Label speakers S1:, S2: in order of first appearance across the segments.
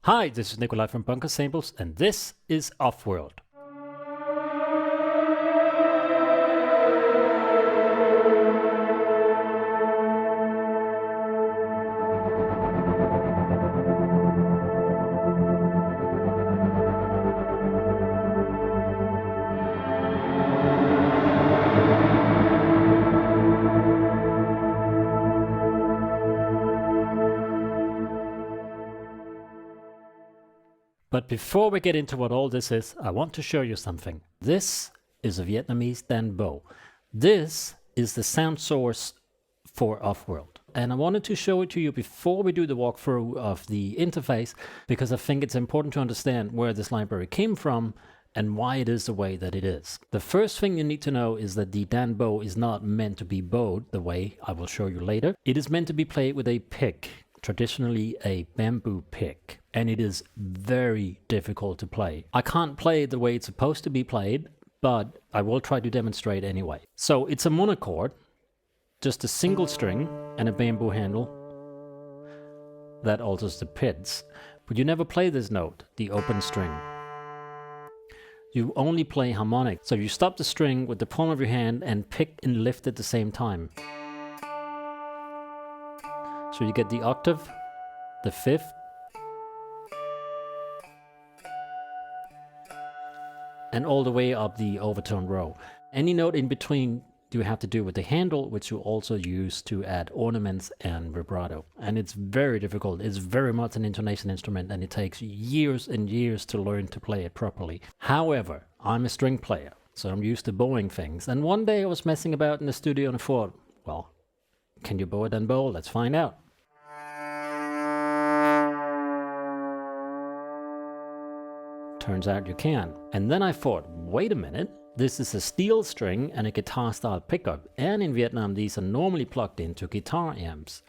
S1: Hi, this is Nikolai from Bunker Samples, and this is Offworld. But before we get into what all this is, I want to show you something. This is a Vietnamese Dan Bo. This is the sound source for Offworld. And I wanted to show it to you before we do the walkthrough of the interface, because I think it's important to understand where this library came from and why it is the way that it is. The first thing you need to know is that the Dan Bo is not meant to be bowed the way I will show you later. It is meant to be played with a pick, traditionally a bamboo pick, and it is very difficult to play. I can't play it the way it's supposed to be played, but I will try to demonstrate anyway. So it's a monochord, just a single string and a bamboo handle that alters the pitch. But you never play this note, the open string. You only play harmonic. So you stop the string with the palm of your hand and pick and lift at the same time. So you get the octave, the fifth, and all the way up the overtone row. Any note in between you have to do with the handle, which you also use to add ornaments and vibrato. And it's very difficult. It's very much an intonation instrument, and it takes years and years to learn to play it properly. However, I'm a string player, so I'm used to bowing things. And one day I was messing about in the studio and I thought, well, can you bow a Dan Bo? Let's find out. Turns out you can. And then I thought, wait a minute, this is a steel string and a guitar style pickup, and in Vietnam these are normally plugged into guitar amps.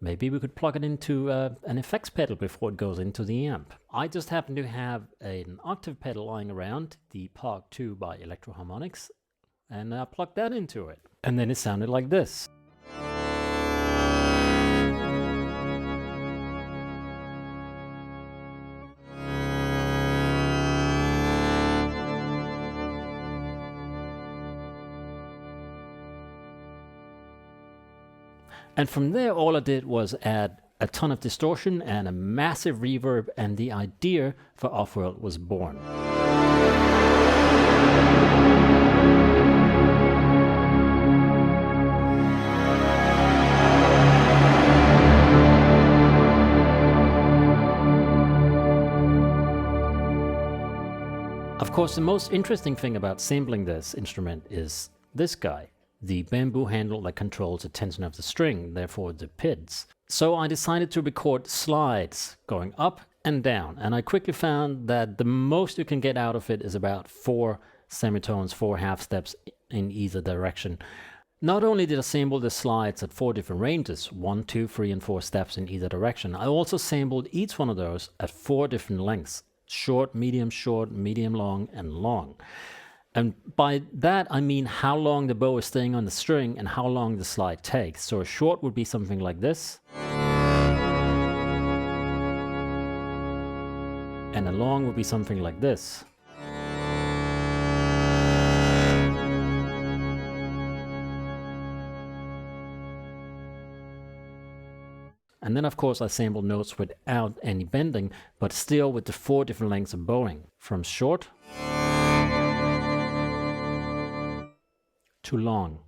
S1: Maybe we could plug it into an effects pedal before it goes into the amp. I just happen to have an octave pedal lying around, the Park 2 by Electro Harmonix, and I plugged that into it. And then it sounded like this. And from there, all I did was add a ton of distortion and a massive reverb, and the idea for Offworld was born. Of course, the most interesting thing about sampling this instrument is this guy. The bamboo handle that controls the tension of the string, therefore the pitch. So I decided to record slides going up and down, and I quickly found that the most you can get out of it is about 4 semitones, 4 half steps in either direction. Not only did I sample the slides at 4 different ranges, 1, 2, 3, and 4 steps in either direction, I also sampled each one of those at 4 different lengths: short, medium, long, and long. And by that, I mean how long the bow is staying on the string and how long the slide takes. So a short would be something like this. And a long would be something like this. And then, of course, I sampled notes without any bending, but still with the 4 different lengths of bowing, from short to long.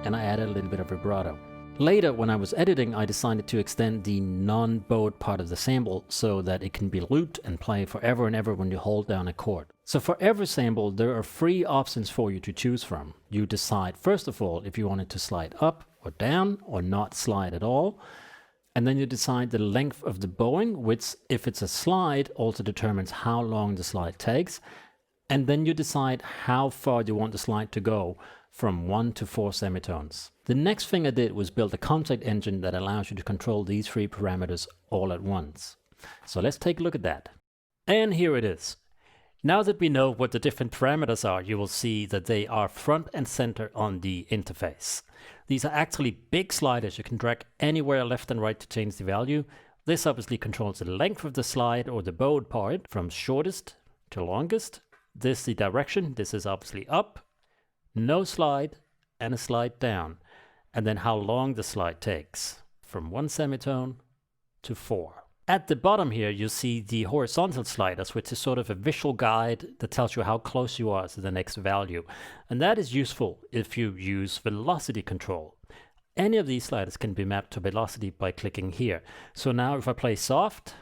S1: And I added a little bit of vibrato. Later, when I was editing, I decided to extend the non-bowed part of the sample so that it can be looped and play forever and ever when you hold down a chord. So for every sample, there are 3 options for you to choose from. You decide, first of all, if you want it to slide up or down or not slide at all. And then you decide the length of the bowing, which, if it's a slide, also determines how long the slide takes. And then you decide how far you want the slide to go, from 1 to 4 semitones. The next thing I did was build a contact engine that allows you to control these 3 parameters all at once. So let's take a look at that. And here it is. Now that we know what the different parameters are, you will see that they are front and center on the interface. These are actually big sliders. You can drag anywhere left and right to change the value. This obviously controls the length of the slide or the bowed part from shortest to longest. This the direction. This is obviously up, no slide, and a slide down. And then how long the slide takes from 1 semitone to 4. At the bottom here, you see the horizontal sliders, which is sort of a visual guide that tells you how close you are to the next value. And that is useful if you use velocity control. Any of these sliders can be mapped to velocity by clicking here. So now if I play soft,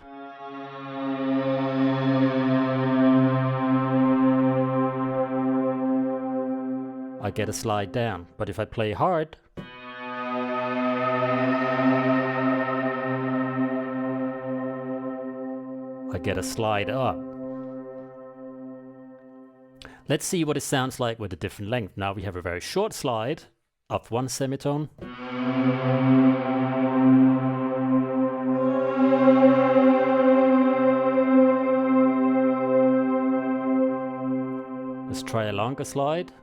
S1: I get a slide down. But if I play hard, I get a slide up. Let's see what it sounds like with a different length. Now we have a very short slide of 1 semitone. Let's try a longer slide.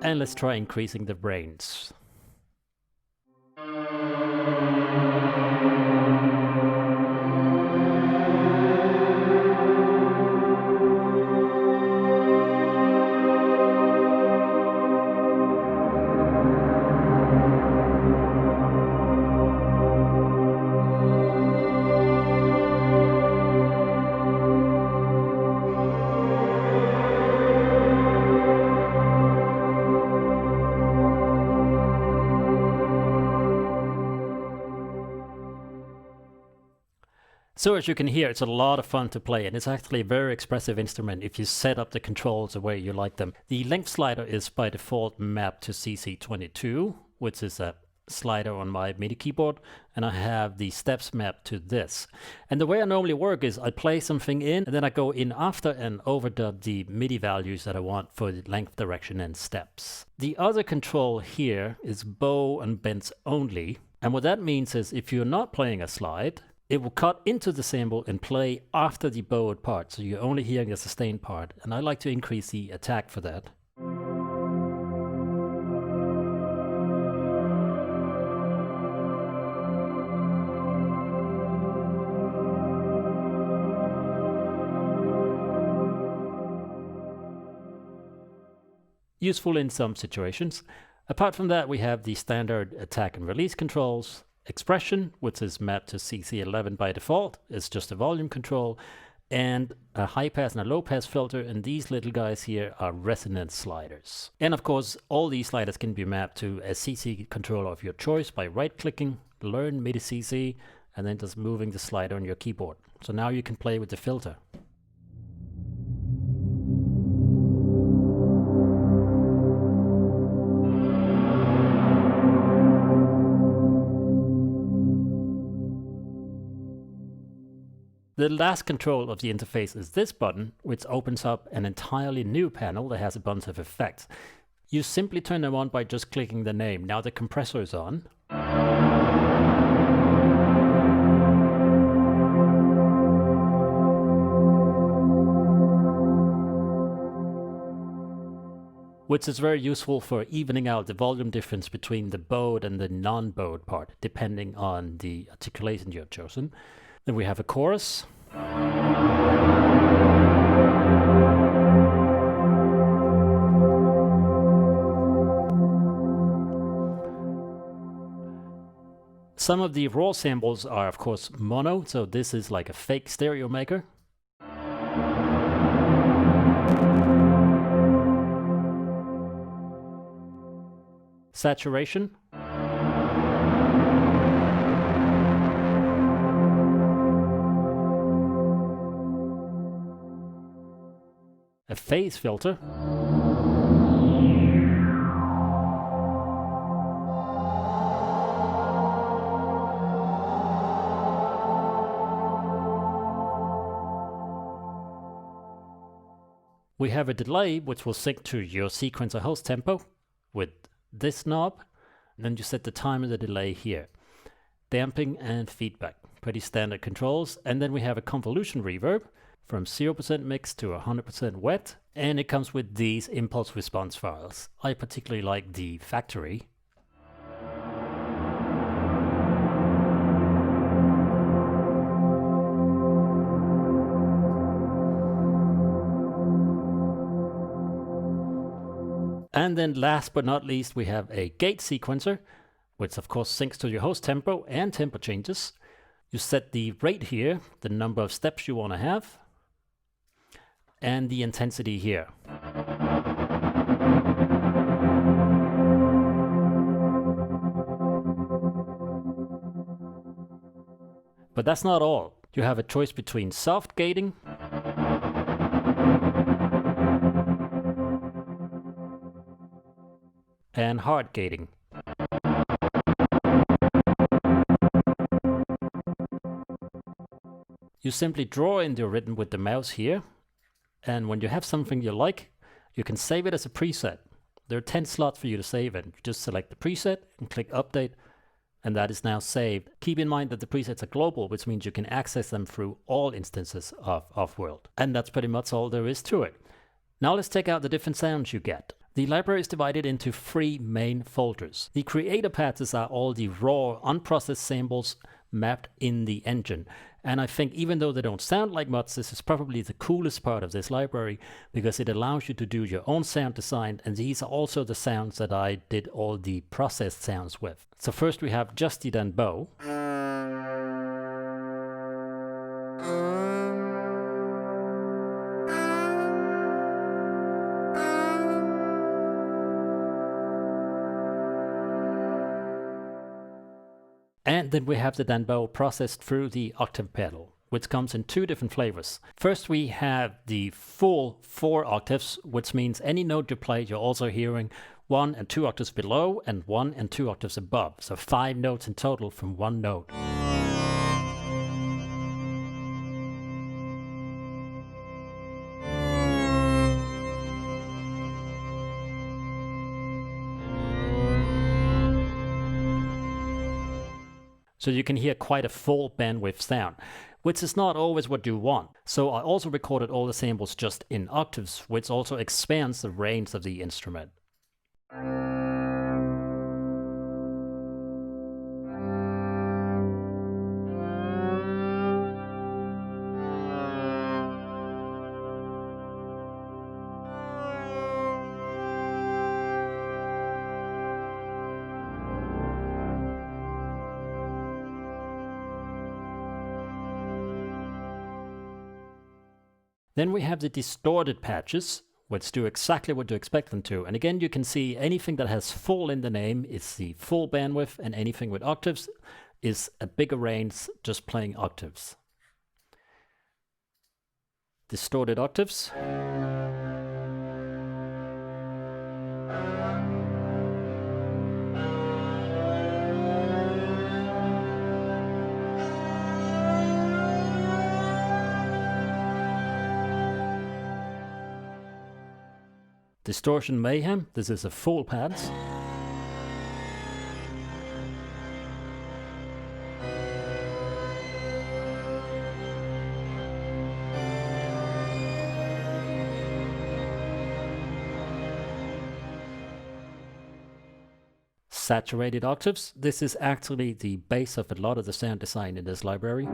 S1: And let's try increasing the range. So as you can hear, it's a lot of fun to play, and it's actually a very expressive instrument if you set up the controls the way you like them. The length slider is by default mapped to CC22, which is a slider on my MIDI keyboard, and I have the steps mapped to this. And the way I normally work is I play something in, and then I go in after and overdub the MIDI values that I want for the length, direction, and steps. The other control here is bow and bends only, and what that means is if you're not playing a slide, it will cut into the cymbal and play after the bowed part, so you're only hearing the sustained part, and I like to increase the attack for that. Useful in some situations. Apart from that, we have the standard attack and release controls. Expression, which is mapped to CC11 by default, is just a volume control, and a high pass and a low pass filter, and these little guys here are resonance sliders. And of course, all these sliders can be mapped to a CC controller of your choice by right-clicking, learn MIDI CC, and then just moving the slider on your keyboard. So now you can play with the filter. The last control of the interface is this button, which opens up an entirely new panel that has a bunch of effects. You simply turn them on by just clicking the name. Now the compressor is on. Which is very useful for evening out the volume difference between the bowed and the non-bowed part, depending on the articulation you have chosen. Then we have a chorus. Some of the raw samples are of course mono, so this is like a fake stereo maker. Saturation. A phase filter. We have a delay which will sync to your sequencer host tempo with this knob, and then you set the time of the delay here. damping and feedback. Pretty standard controls. And then we have a convolution reverb from 0% mix to 100% wet. And it comes with these impulse response files. I particularly like the factory. And then last but not least, we have a gate sequencer, which of course syncs to your host tempo and tempo changes. You set the rate here, the number of steps you want to have, and the intensity here. But that's not all. You have a choice between soft gating and hard gating. You simply draw in the rhythm with the mouse here, and when you have something you like, you can save it as a preset. There are 10 slots for you to save in. You just select the preset and click update, and that is now saved. Keep in mind that the presets are global, which means you can access them through all instances of Off-World. And that's pretty much all there is to it. Now let's check out the different sounds you get. The library is divided into 3 main folders. The creator patches are all the raw, unprocessed samples mapped in the engine. And I think even though they don't sound like much, this is probably the coolest part of this library because it allows you to do your own sound design, and these are also the sounds that I did all the processed sounds with. So first we have Justy Dan Bow. And then we have the Dan Bow processed through the octave pedal, which comes in 2 different flavors. First we have the full 4 octaves, which means any note you play you're also hearing 1 and 2 octaves below and 1 and 2 octaves above. So 5 notes in total from one note. So you can hear quite a full bandwidth sound, which is not always what you want. So I also recorded all the samples just in octaves, which also expands the range of the instrument. Then we have the distorted patches, which do exactly what you expect them to. And again, you can see anything that has full in the name is the full bandwidth, and anything with octaves is a bigger range just playing octaves. Distorted octaves. Distortion Mayhem, this is a full pads. Saturated octaves, this is actually the base of a lot of the sound design in this library.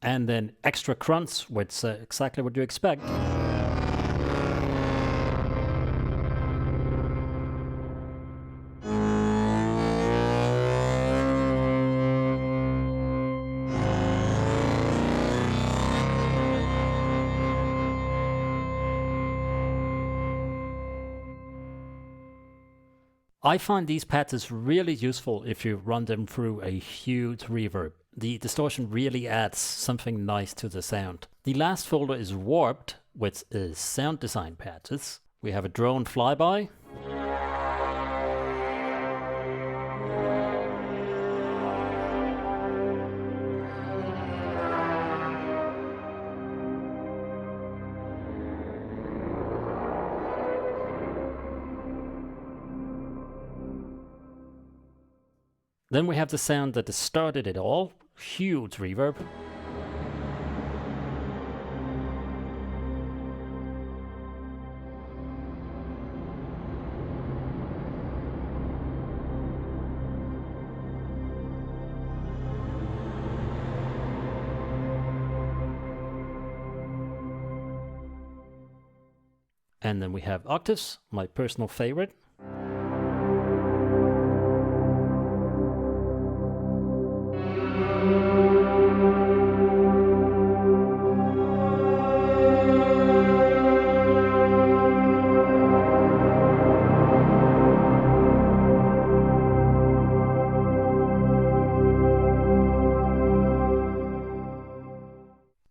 S1: And then extra crunch, which is exactly what you expect. I find these patches really useful if you run them through a huge reverb. The distortion really adds something nice to the sound. The last folder is Warped, which is sound design patches. We have a drone flyby. Then we have the sound that started it all, huge reverb. And then we have octaves, my personal favorite.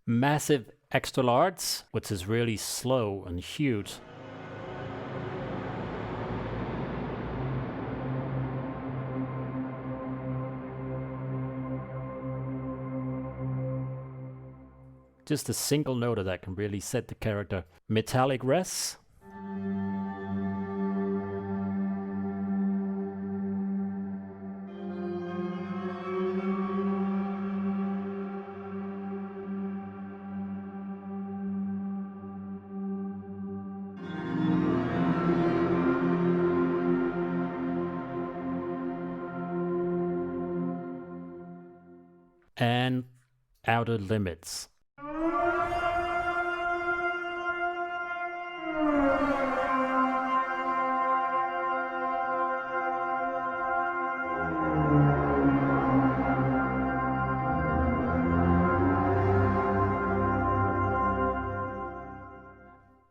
S1: Massive extra large, which is really slow and huge. Just a single note that can really set the character. Metallic res. And outer limits.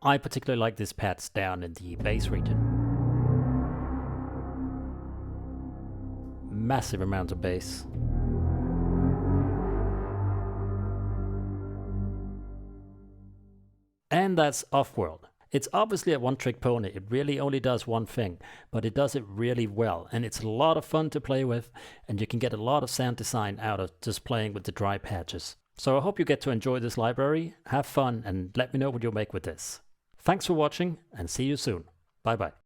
S1: I particularly like this patch down in the bass region. Massive amounts of bass. And that's Offworld. It's obviously a one-trick pony. It really only does one thing, but it does it really well. And it's a lot of fun to play with, and you can get a lot of sound design out of just playing with the dry patches. So I hope you get to enjoy this library, have fun, and let me know what you'll make with this. Thanks for watching, and see you soon. Bye bye.